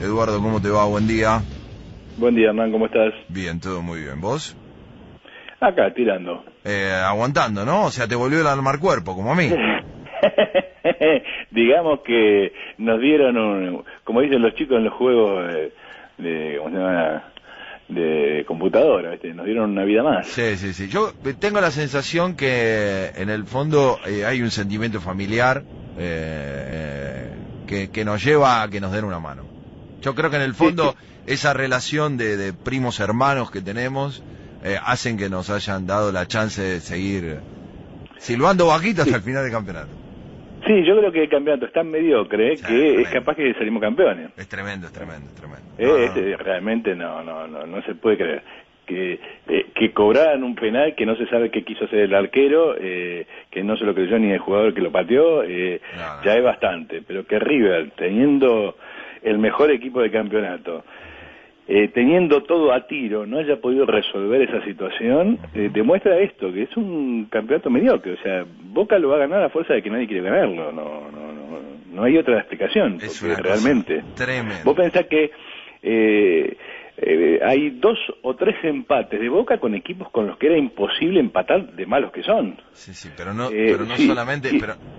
Eduardo, ¿cómo te va? Buen día. Buen día, Hernán, ¿cómo estás? Bien, todo muy bien. ¿Vos? Acá, tirando. Aguantando, ¿no? O sea, te volvió el alma al cuerpo, como a mí. Digamos que nos dieron como dicen los chicos en los juegos ¿cómo se llama? De computadora, ¿viste? Nos dieron una vida más. Sí. Yo tengo la sensación que en el fondo hay un sentimiento familiar que nos lleva a que nos den una mano. Yo creo que en el fondo esa relación de primos hermanos que tenemos hacen que nos hayan dado la chance de seguir silbando bajito hasta el final del campeonato. Sí, yo creo que el campeonato es tan mediocre que es capaz que salimos campeones. Es tremendo. Realmente no se puede creer. Que cobraran un penal que no se sabe qué quiso hacer el arquero, que no se lo creyó ni el jugador que lo pateó, ya es bastante. Pero que River, teniendo el mejor equipo de campeonato, teniendo todo a tiro, no haya podido resolver esa situación, demuestra esto, que es un campeonato mediocre. O sea, Boca lo va a ganar a fuerza de que nadie quiere ganarlo. No hay otra explicación. Es porque una realmente tremendo. Vos pensás que hay 2 o 3 empates de Boca con equipos con los que era imposible empatar, de malos que son. Sí, pero no solamente,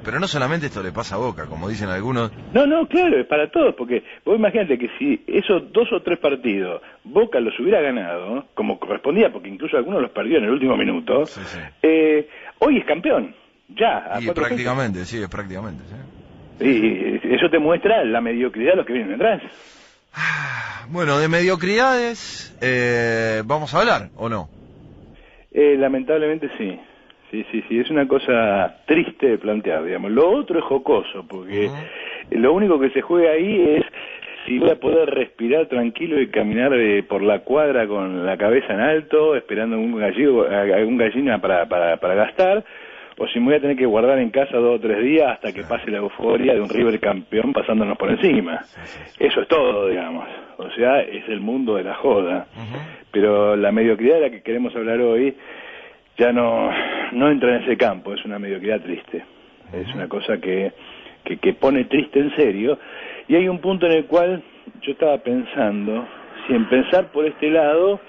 pero no solamente esto le pasa a Boca, como dicen algunos. No, claro, es para todos, porque vos imagínate que si esos 2 o 3 partidos Boca los hubiera ganado, como correspondía, porque incluso algunos los perdió en el último minuto, hoy es campeón, ya. Y prácticamente, sí, es prácticamente, sí. Y eso te muestra la mediocridad de los que vienen detrás. Bueno, de mediocridades, ¿vamos a hablar o no? Lamentablemente sí, es una cosa triste de plantear, digamos. Lo otro es jocoso, porque lo único que se juega ahí es si voy a poder respirar tranquilo y caminar por la cuadra con la cabeza en alto, esperando algún gallina para gastar, o si me voy a tener que guardar en casa 2 o 3 días hasta que pase la euforia de un River campeón pasándonos por encima. Eso es todo, digamos. O sea, es el mundo de la joda. Pero la mediocridad de la que queremos hablar hoy ya no entra en ese campo, es una mediocridad triste. Es una cosa que pone triste en serio. Y hay un punto en el cual yo estaba pensando si empezar por este lado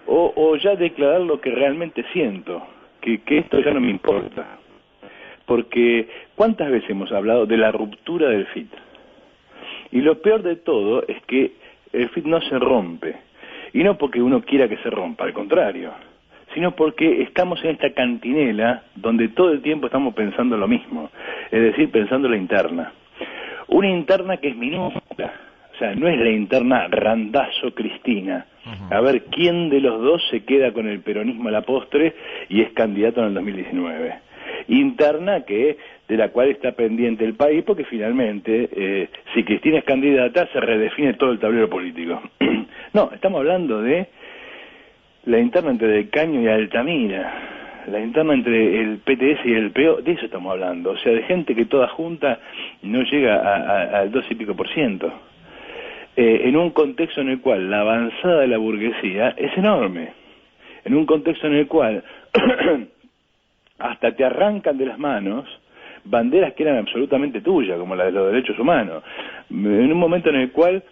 o ya declarar lo que realmente siento. Que esto ya no me importa, porque ¿cuántas veces hemos hablado de la ruptura del FIT? Y lo peor de todo es que el FIT no se rompe, y no porque uno quiera que se rompa, al contrario, sino porque estamos en esta cantinela donde todo el tiempo estamos pensando lo mismo, es decir, pensando la interna. Una interna que es minúscula, o sea, no es la interna Randazzo-Cristina. A ver quién de los dos se queda con el peronismo a la postre y es candidato en el 2019. Interna de la cual está pendiente el país, porque finalmente, si Cristina es candidata, se redefine todo el tablero político. No, estamos hablando de la interna entre Del Caño y Altamira, la interna entre el PTS y el PO, de eso estamos hablando. O sea, de gente que toda junta no llega al 2 y pico %. En un contexto en el cual la avanzada de la burguesía es enorme, en un contexto en el cual hasta te arrancan de las manos banderas que eran absolutamente tuyas, como la de los derechos humanos, en un momento en el cual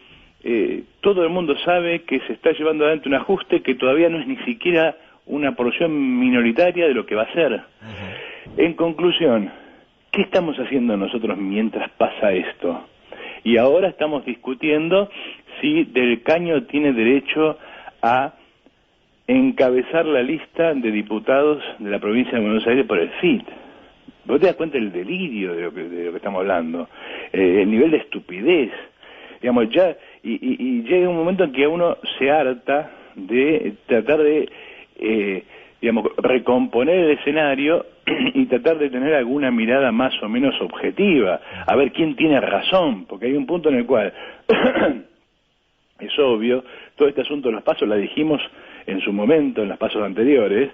todo el mundo sabe que se está llevando adelante un ajuste que todavía no es ni siquiera una porción minoritaria de lo que va a ser. En conclusión, ¿qué estamos haciendo nosotros mientras pasa esto? Y ahora estamos discutiendo si Del Caño tiene derecho a encabezar la lista de diputados de la provincia de Buenos Aires por el FIT. ¿Vos te das cuenta del delirio de lo que estamos hablando? El nivel de estupidez. Digamos, ya y llega un momento en que uno se harta de tratar de recomponer el escenario y tratar de tener alguna mirada más o menos objetiva, a ver quién tiene razón, porque hay un punto en el cual es obvio, todo este asunto de los pasos, la dijimos en su momento, en los pasos anteriores,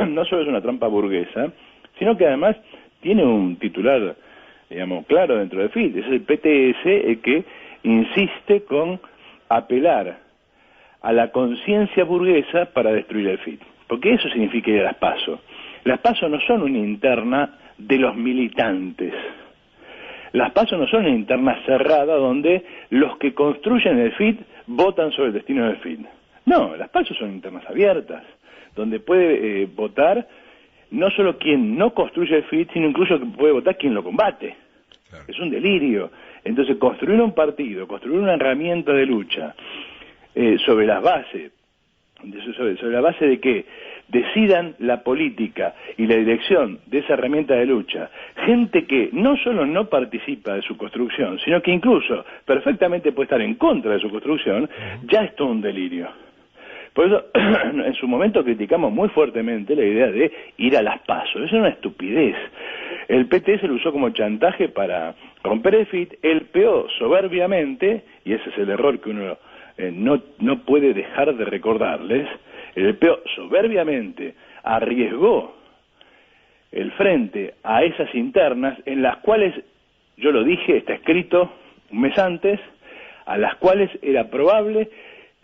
no solo es una trampa burguesa, sino que además tiene un titular, claro dentro del FIT, es el PTS el que insiste con apelar a la conciencia burguesa para destruir el FIT. Porque eso significa ir a las PASO. Las PASO no son una interna de los militantes. Las PASO no son una interna cerrada donde los que construyen el FIT votan sobre el destino del FIT. No, las PASO son internas abiertas, donde puede votar no solo quien no construye el FIT, sino incluso que puede votar quien lo combate. Claro. Es un delirio. Entonces, construir un partido, construir una herramienta de lucha sobre las bases, sobre la base de que decidan la política y la dirección de esa herramienta de lucha, gente que no solo no participa de su construcción, sino que incluso perfectamente puede estar en contra de su construcción, ya es todo un delirio. Por eso, en su momento criticamos muy fuertemente la idea de ir a las PASO. Eso es una estupidez. El PTS lo usó como chantaje para romper el FIT, el PO soberbiamente, y ese es el error que uno no puede dejar de recordarles, el PO soberbiamente arriesgó el frente a esas internas en las cuales, yo lo dije, está escrito un mes antes, a las cuales era probable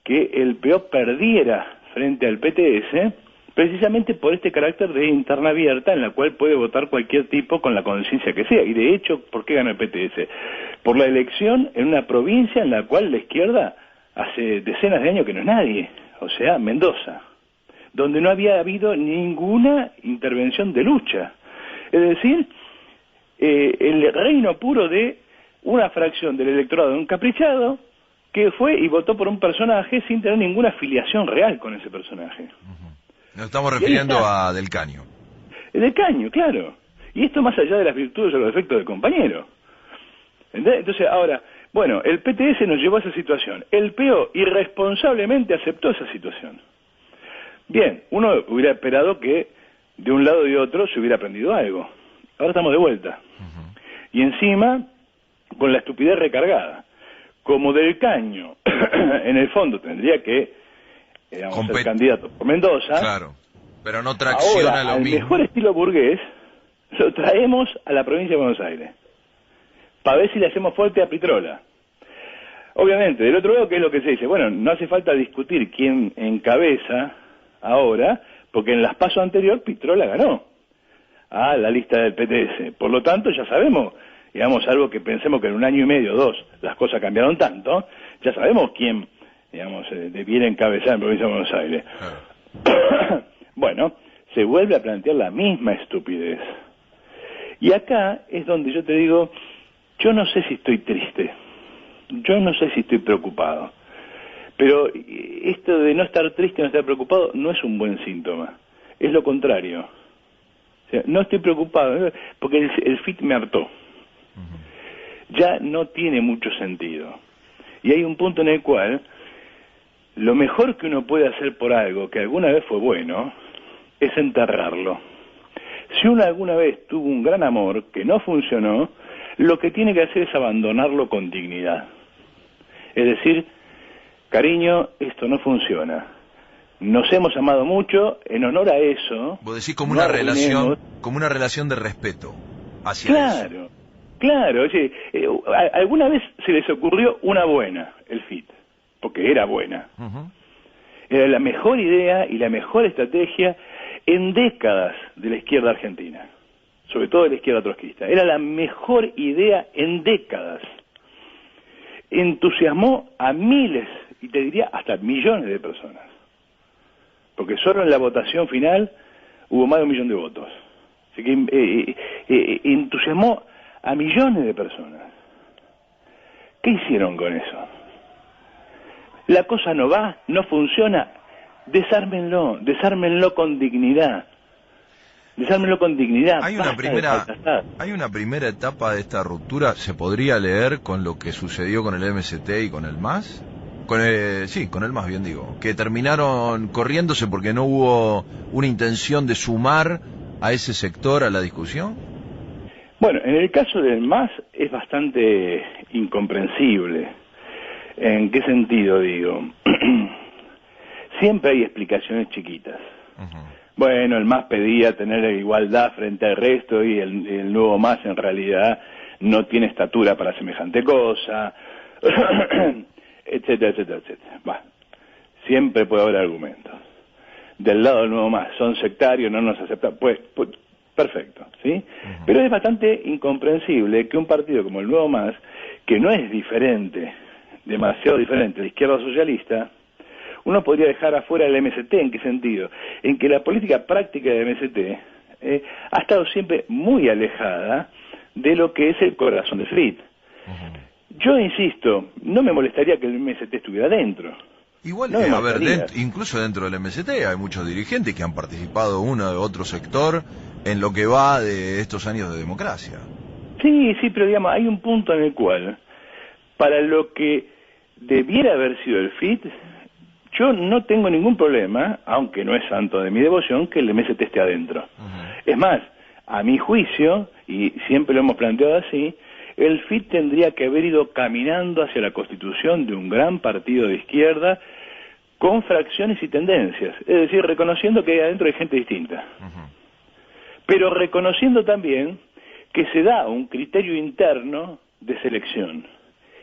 que el PO perdiera frente al PTS, precisamente por este carácter de interna abierta en la cual puede votar cualquier tipo con la conciencia que sea. Y de hecho, ¿por qué ganó el PTS? Por la elección en una provincia en la cual la izquierda hace decenas de años que no es nadie, o sea, Mendoza, donde no había habido ninguna intervención de lucha. Es decir, el reino puro de una fracción del electorado encaprichado que fue y votó por un personaje sin tener ninguna afiliación real con ese personaje. Nos estamos refiriendo a Del Caño. Del Caño, claro. Y esto más allá de las virtudes o los defectos del compañero. ¿Entendés? Entonces, ahora, bueno, el PTS nos llevó a esa situación. El PO irresponsablemente aceptó esa situación. Bien, uno hubiera esperado que de un lado y de otro se hubiera aprendido algo. Ahora estamos de vuelta. Y encima, con la estupidez recargada. Como Del Caño, en el fondo tendría que ser candidato por Mendoza. Claro, pero no tracciona ahora, lo mismo. Al mejor estilo burgués, lo traemos a la provincia de Buenos Aires, para ver si le hacemos fuerte a Pitrola. Obviamente, del otro lado, ¿qué es lo que se dice? Bueno, no hace falta discutir quién encabeza ahora, porque en las pasos anteriores Pitrola ganó a la lista del PTS. Por lo tanto, ya sabemos, digamos, salvo que pensemos que en un año y medio, 2, las cosas cambiaron tanto, ya sabemos quién, digamos, debiera encabezar en provincia de Buenos Aires. Bueno, se vuelve a plantear la misma estupidez. Y acá es donde yo te digo, yo no sé si estoy triste, yo no sé si estoy preocupado, pero esto de no estar triste, no estar preocupado, no es un buen síntoma, es lo contrario. O sea, no estoy preocupado, porque el FIT me hartó. Ya no tiene mucho sentido. Y hay un punto en el cual lo mejor que uno puede hacer por algo que alguna vez fue bueno es enterrarlo. Si uno alguna vez tuvo un gran amor que no funcionó, lo que tiene que hacer es abandonarlo con dignidad. Es decir, cariño, esto no funciona. Nos hemos amado mucho, en honor a eso... Vos decís como una relación de respeto hacia eso. Claro, claro. Oye, alguna vez se les ocurrió una buena, el FIT, porque era buena. Era la mejor idea y la mejor estrategia en décadas de la izquierda argentina, sobre todo de la izquierda trotskista. Era la mejor idea en décadas. Entusiasmó a miles, y te diría hasta millones de personas. Porque solo en la votación final hubo más de 1 millón de votos. Así que entusiasmó a millones de personas. ¿Qué hicieron con eso? La cosa no va, no funciona. Desármenlo con dignidad. Desármenlo con dignidad. Hay una primera etapa de esta ruptura, ¿se podría leer con lo que sucedió con el MST y con el MAS? Con el MAS, bien digo, que terminaron corriéndose porque no hubo una intención de sumar a ese sector a la discusión. Bueno, en el caso del MAS es bastante incomprensible. ¿En qué sentido digo? Siempre hay explicaciones chiquitas. Bueno, el MAS pedía tener igualdad frente al resto y el nuevo MAS en realidad no tiene estatura para semejante cosa, etcétera, etcétera, etcétera. Bueno, siempre puede haber argumentos. Del lado del nuevo MAS, son sectarios, no nos aceptan. Pues Perfecto, ¿sí? Pero es bastante incomprensible que un partido como el Nuevo Más, que no es diferente, demasiado diferente, de izquierda socialista, uno podría dejar afuera el MST. ¿En qué sentido? En que la política práctica de MST ha estado siempre muy alejada de lo que es el corazón de Fried. Yo insisto, no me molestaría que el MST estuviera dentro. Igual, No me a ver, molestaría. incluso dentro del MST hay muchos dirigentes que han participado uno de otro sector en lo que va de estos años de democracia. Sí, sí, pero digamos, hay un punto en el cual, para lo que debiera haber sido el FIT, yo no tengo ningún problema, aunque no es santo de mi devoción, que el MST esté adentro. Es más, a mi juicio, y siempre lo hemos planteado así, el FIT tendría que haber ido caminando hacia la constitución de un gran partido de izquierda con fracciones y tendencias, es decir, reconociendo que ahí adentro hay gente distinta, pero reconociendo también que se da un criterio interno de selección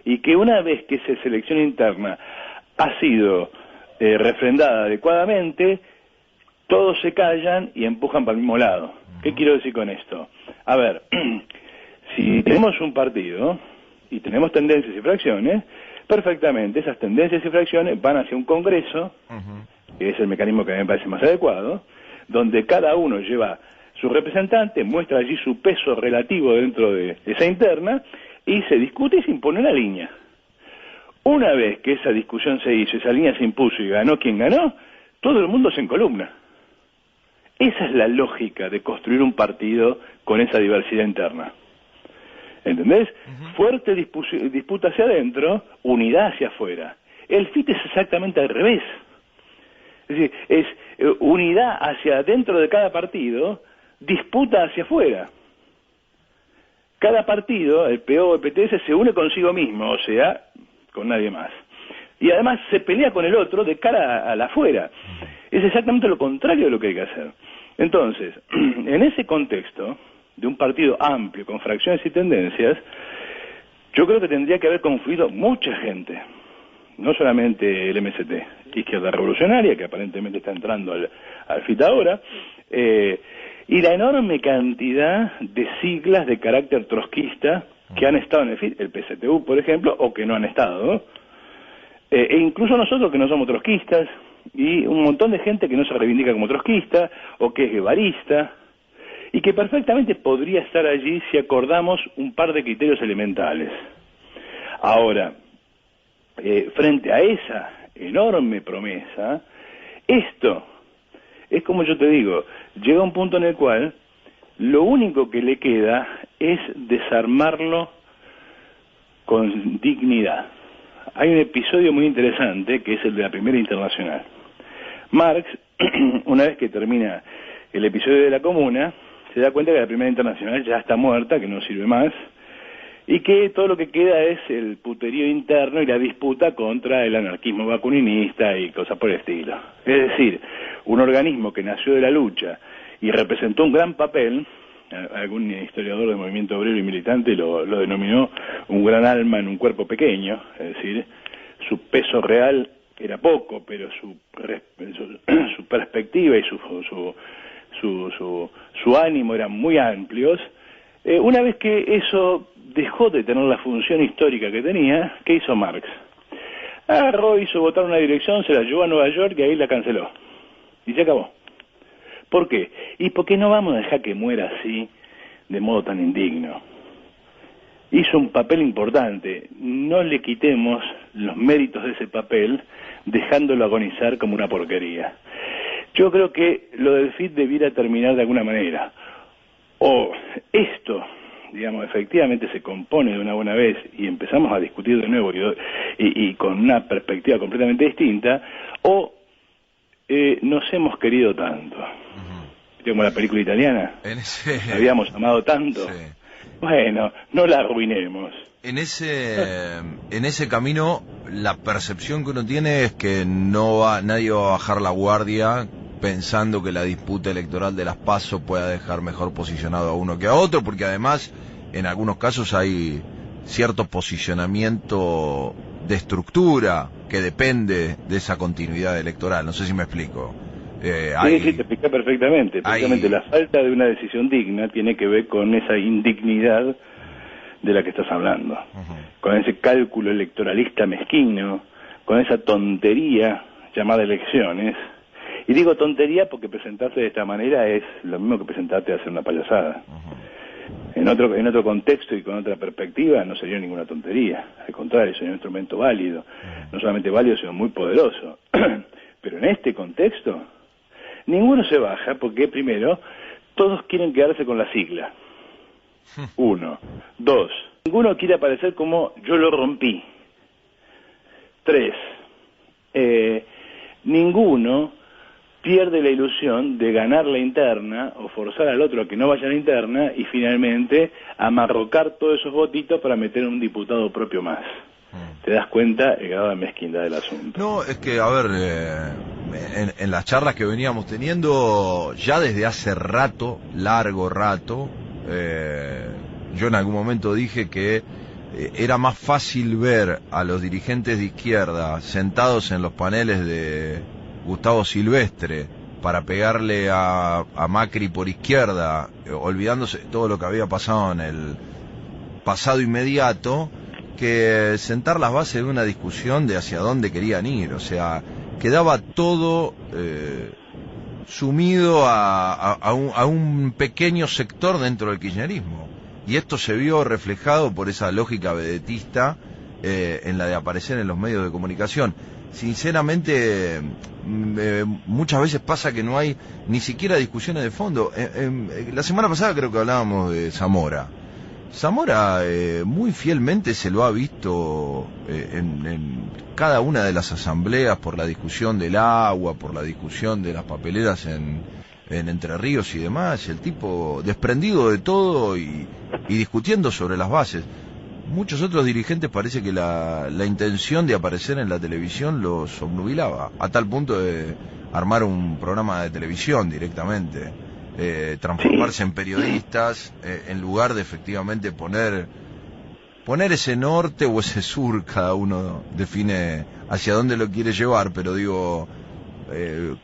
y que una vez que esa selección interna ha sido refrendada adecuadamente, todos se callan y empujan para el mismo lado. ¿Qué quiero decir con esto? A ver, si tenemos un partido y tenemos tendencias y fracciones, perfectamente esas tendencias y fracciones van hacia un congreso, que es el mecanismo que a mí me parece más adecuado, donde cada uno lleva su representante, muestra allí su peso relativo dentro de esa interna y se discute y se impone una línea. Una vez que esa discusión se hizo, esa línea se impuso y ganó quien ganó, todo el mundo se encolumna. Esa es la lógica de construir un partido con esa diversidad interna. ¿Entendés? Fuerte disputa hacia adentro, unidad hacia afuera. El FIT es exactamente al revés. Es decir, es unidad hacia adentro de cada partido, disputa hacia afuera. Cada partido, el PO o el PTS, se une consigo mismo, o sea, con nadie más. Y además se pelea con el otro de cara a la afuera. Es exactamente lo contrario de lo que hay que hacer. Entonces, en ese contexto de un partido amplio, con fracciones y tendencias, yo creo que tendría que haber confluido mucha gente, no solamente el MST, Izquierda Revolucionaria, que aparentemente está entrando al FIT ahora, y la enorme cantidad de siglas de carácter trotskista que han estado en el FIT, el PSTU, por ejemplo, o que no han estado, ¿no? E incluso nosotros que no somos trotskistas, y un montón de gente que no se reivindica como trotskista, o que es guevarista, y que perfectamente podría estar allí si acordamos un par de criterios elementales. Ahora, frente a esa enorme promesa, esto es como yo te digo, llega un punto en el cual lo único que le queda es desarmarlo con dignidad. Hay un episodio muy interesante que es el de la Primera Internacional. Marx, una vez que termina el episodio de la Comuna, se da cuenta que la Primera Internacional ya está muerta, que no sirve más, y que todo lo que queda es el puterío interno y la disputa contra el anarquismo bakuninista y cosas por el estilo. Es decir, un organismo que nació de la lucha y representó un gran papel, algún historiador del movimiento obrero y militante lo denominó un gran alma en un cuerpo pequeño, es decir, su peso real era poco, pero su perspectiva y su ánimo eran muy amplios. Una vez que eso dejó de tener la función histórica que tenía, ¿qué hizo Marx? Agarró, hizo votar una dirección, se la llevó a Nueva York y ahí la canceló. Y se acabó. ¿Por qué? Y porque no vamos a dejar que muera así, de modo tan indigno. Hizo un papel importante. No le quitemos los méritos de ese papel, dejándolo agonizar como una porquería. Yo creo que lo del FIT debiera terminar de alguna manera. O esto, digamos, efectivamente se compone de una buena vez y empezamos a discutir de nuevo y con una perspectiva completamente distinta, o nos hemos querido tanto. Como la película italiana, habíamos amado tanto. Sí. Bueno, no la arruinemos. En ese camino, la percepción que uno tiene es que nadie va a bajar la guardia pensando que la disputa electoral de las PASO pueda dejar mejor posicionado a uno que a otro, porque además, en algunos casos hay cierto posicionamiento de estructura que depende de esa continuidad electoral. No sé si me explico. Sí, te explica perfectamente. La falta de una decisión digna tiene que ver con esa indignidad de la que estás hablando, con ese cálculo electoralista mezquino, con esa tontería llamada elecciones. Y digo tontería porque presentarse de esta manera es lo mismo que presentarte a hacer una payasada. En otro contexto y con otra perspectiva no sería ninguna tontería, al contrario, sería un instrumento válido, no solamente válido sino muy poderoso. Pero en este contexto ninguno se baja porque primero todos quieren quedarse con la sigla. 1, 2, ninguno quiere aparecer como yo lo rompí. 3, ninguno pierde la ilusión de ganar la interna o forzar al otro a que no vaya a la interna y finalmente amarrocar todos esos votitos para meter un diputado propio más. ¿Te das cuenta el grado de mezquindad del asunto? No, es que, a ver, en las charlas que veníamos teniendo, ya desde hace rato, largo rato, yo en algún momento dije que era más fácil ver a los dirigentes de izquierda sentados en los paneles de Gustavo Silvestre para pegarle a Macri por izquierda, olvidándose de todo lo que había pasado en el pasado inmediato, que sentar las bases de una discusión de hacia dónde querían ir. O sea, quedaba todo sumido a un pequeño sector dentro del kirchnerismo. Y esto se vio reflejado por esa lógica vedetista en la de aparecer en los medios de comunicación. Sinceramente, muchas veces pasa que no hay ni siquiera discusiones de fondo. La semana pasada creo que hablábamos de Zamora. Zamora muy fielmente se lo ha visto en cada una de las asambleas por la discusión del agua, por la discusión de las papeleras en Entre Ríos y demás, el tipo desprendido de todo y discutiendo sobre las bases. Muchos otros dirigentes parece que la intención de aparecer en la televisión los obnubilaba, a tal punto de armar un programa de televisión directamente. Transformarse en periodistas en lugar de efectivamente poner ese norte o ese sur, cada uno define hacia dónde lo quiere llevar, pero digo,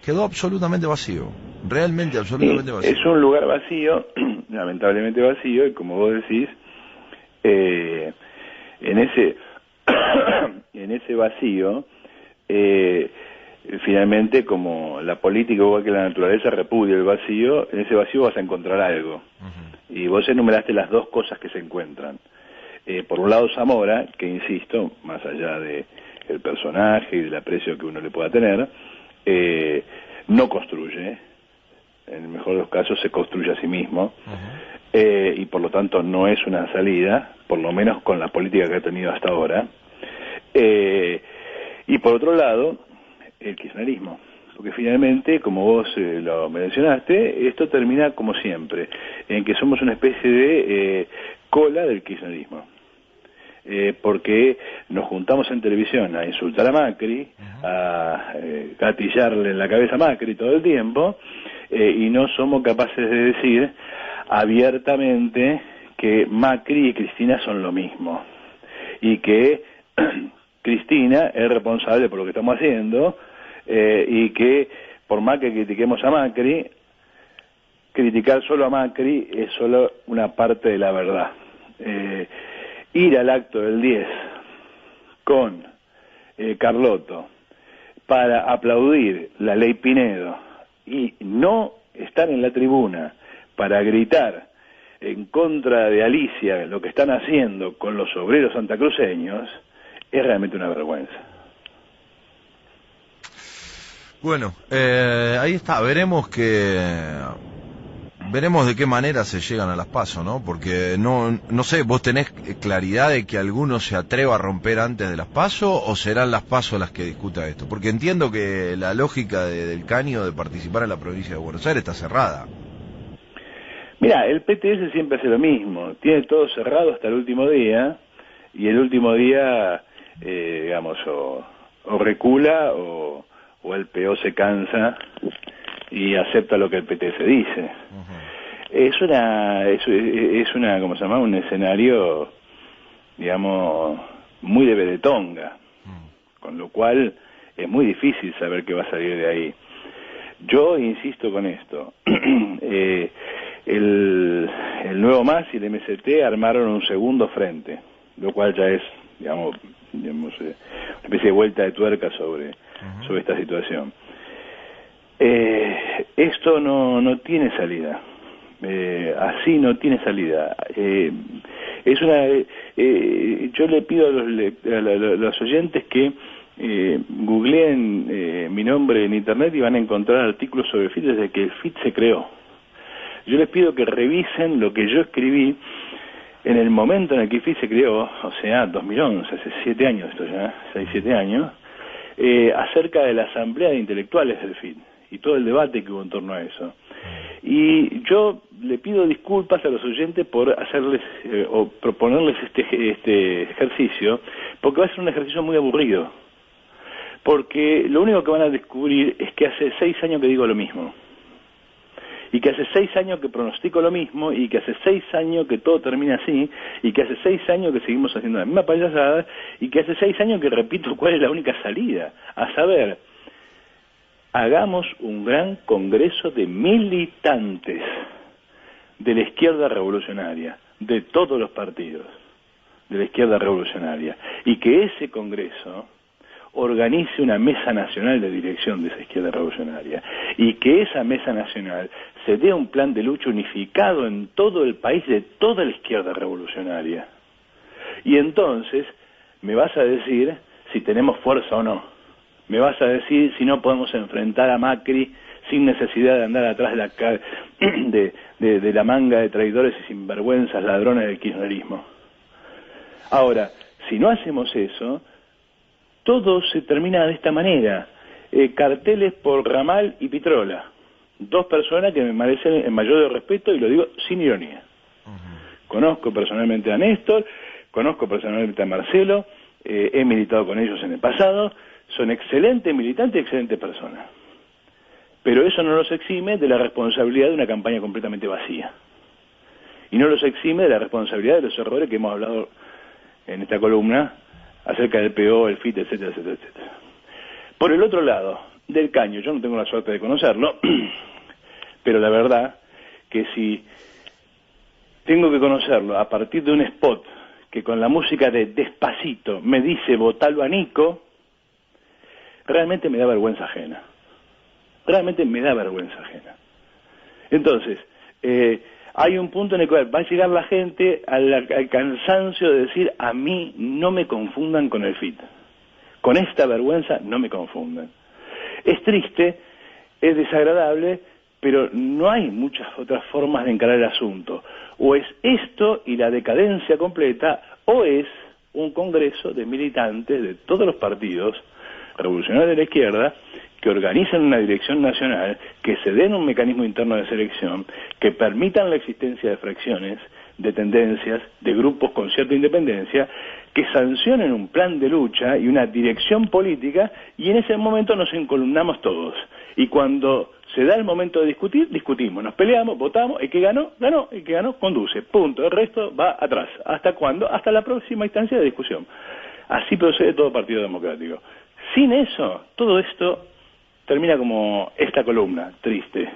quedó absolutamente vacío, realmente absolutamente vacío. Es un lugar vacío, lamentablemente vacío, y como vos decís, en ese vacío, finalmente, como la política igual que la naturaleza repudia el vacío, en ese vacío vas a encontrar algo. Y vos enumeraste las dos cosas que se encuentran. Por un lado Zamora, que insisto, más allá de el personaje y del aprecio que uno le pueda tener, no construye, en el mejor de los casos se construye a sí mismo, y por lo tanto no es una salida, por lo menos con la política que ha tenido hasta ahora. Y por otro lado, el kirchnerismo, porque finalmente, como vos lo mencionaste, esto termina como siempre, en que somos una especie de cola del kirchnerismo, porque nos juntamos en televisión a insultar a Macri, a gatillarle en la cabeza a Macri todo el tiempo, y no somos capaces de decir abiertamente que Macri y Cristina son lo mismo, y que Cristina es responsable por lo que estamos haciendo, y que por más que critiquemos a Macri, criticar solo a Macri es solo una parte de la verdad. Ir al acto del 10 con Carlotto para aplaudir la ley Pinedo y no estar en la tribuna para gritar en contra de Alicia lo que están haciendo con los obreros santacruceños es realmente una vergüenza. Bueno, ahí está, veremos de qué manera se llegan a las PASO, ¿no? Porque no sé, ¿vos tenés claridad de que alguno se atreva a romper antes de las PASO o serán las PASO las que discuta esto? Porque entiendo que la lógica del Caño de participar en la provincia de Buenos Aires está cerrada. Mira, el PTS siempre hace lo mismo, tiene todo cerrado hasta el último día, y el último día, digamos, o recula o el PO se cansa y acepta lo que el PTS dice. Es una, ¿cómo se llama? Un escenario, digamos, muy de vedetonga, con lo cual es muy difícil saber qué va a salir de ahí. Yo insisto con esto. El nuevo MAS y el MST armaron un segundo frente, lo cual ya es, digamos una especie de vuelta de tuerca sobre esta situación. Esto no tiene salida. Así no tiene salida. Yo le pido a los oyentes que googleen mi nombre en internet y van a encontrar artículos sobre el FIT desde que el FIT se creó. Yo les pido que revisen lo que yo escribí en el momento en el que el FIT se creó, o sea, 2011, hace 7 años esto ya, 6-7 años, acerca de la asamblea de intelectuales del FIT y todo el debate que hubo en torno a eso. Y yo le pido disculpas a los oyentes por hacerles o proponerles este ejercicio, porque va a ser un ejercicio muy aburrido, porque lo único que van a descubrir es que hace 6 años que digo lo mismo, y que hace 6 años que pronostico lo mismo, y que hace 6 años que todo termina así, y que hace 6 años que seguimos haciendo la misma payasada, y que hace 6 años que repito cuál es la única salida, a saber, hagamos un gran congreso de militantes de la izquierda revolucionaria, de todos los partidos de la izquierda revolucionaria, y que ese congreso organice una mesa nacional de dirección de esa izquierda revolucionaria, y que esa mesa nacional se dé un plan de lucha unificado en todo el país de toda la izquierda revolucionaria. Y entonces me vas a decir si tenemos fuerza o no. Me vas a decir si no podemos enfrentar a Macri sin necesidad de andar atrás de la manga de traidores y sinvergüenzas, ladrones del kirchnerismo. Ahora, si no hacemos eso, todo se termina de esta manera. Carteles por Ramal y Pitrola. 2 personas que me merecen el mayor de respeto, y lo digo sin ironía. Conozco personalmente a Néstor, conozco personalmente a Marcelo, he militado con ellos en el pasado, son excelentes militantes y excelentes personas. Pero eso no los exime de la responsabilidad de una campaña completamente vacía. Y no los exime de la responsabilidad de los errores que hemos hablado en esta columna acerca del PO, el FIT, etcétera, etcétera, etcétera. Por el otro lado, Del Caño, yo no tengo la suerte de conocerlo, pero la verdad que si tengo que conocerlo a partir de un spot que con la música de Despacito me dice votalo a Nico, realmente me da vergüenza ajena. Realmente me da vergüenza ajena. Entonces, hay un punto en el cual va a llegar la gente al cansancio de decir, a mí no me confundan con el FIT. Con esta vergüenza no me confundan. Es triste, es desagradable, pero no hay muchas otras formas de encarar el asunto. O es esto y la decadencia completa, o es un congreso de militantes de todos los partidos revolucionarios de la izquierda que organizan una dirección nacional, que se den un mecanismo interno de selección, que permitan la existencia de fracciones, de tendencias, de grupos con cierta independencia, que sancionen un plan de lucha y una dirección política, y en ese momento nos encolumnamos todos. Y cuando se da el momento de discutir, discutimos, nos peleamos, votamos, el que ganó, ganó, el que ganó, conduce, punto. El resto va atrás. ¿Hasta cuándo? Hasta la próxima instancia de discusión. Así procede todo partido democrático. Sin eso, todo esto termina como esta columna, triste.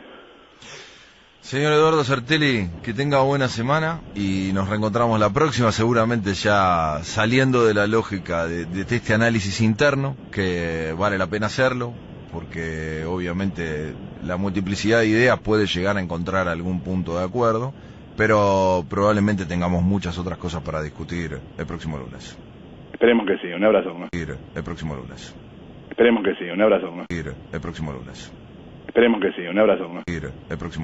Señor Eduardo Sartelli, que tenga buena semana y nos reencontramos la próxima, seguramente ya saliendo de la lógica de este análisis interno, que vale la pena hacerlo, porque obviamente la multiplicidad de ideas puede llegar a encontrar algún punto de acuerdo, pero probablemente tengamos muchas otras cosas para discutir el próximo lunes. Esperemos que sí, un abrazo. El próximo lunes. Esperemos que sí, un abrazo. El próximo lunes. Esperemos que sí, un abrazo. El próximo lunes.